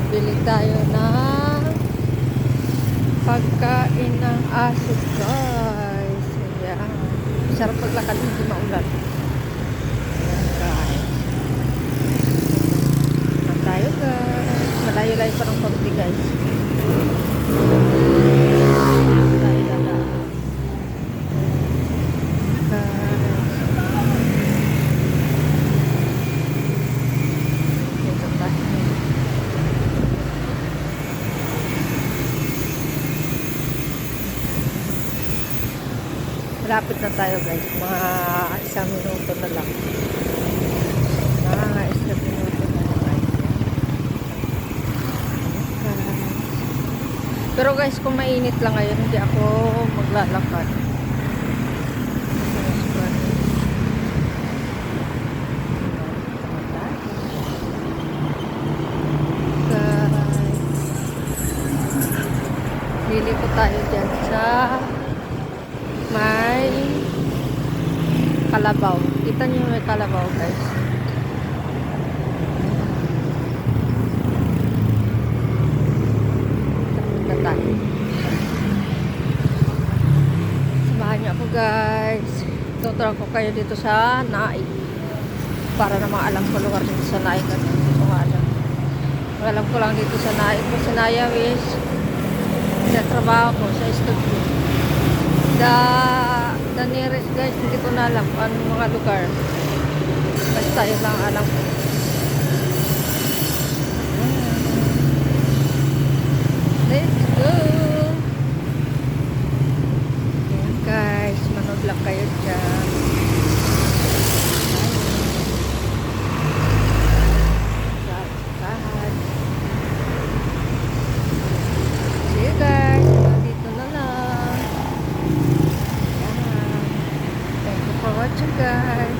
bibili tayo ng pagkain ng aso, guys. Ayan. Sarap paglakad, hindi maulan. Ayan, guys. Ayan tayo, guys. Malayo-layo pa ng konti, guys. Tayo na. Malapit na tayo, guys. Mga 1 minuto na lang. Mga 1 minuto na lang, guys. Pero guys, kung mainit lang ngayon, hindi ako maglalakad. Lili po tayo dyan sa may kalabaw. Kita nyo may kalabaw, guys. Tapos na tayo. Samahan nyo ako, guys. Tuturo ko kayo dito sa Naik. Para namang alam ko lugar dito sa Naik. Hindi ko alam. Alam ko lang dito sa Naik. Sa Nayawis. Sa trabaho ko, sa studio. The nearest, guys, hindi ko na alam anong mga lugar. Basta yun lang alam ko. Let's go! Ayan, guys, manood lang kayo dyan. See you, guys. Dito na lang. Thank you for watching, guys.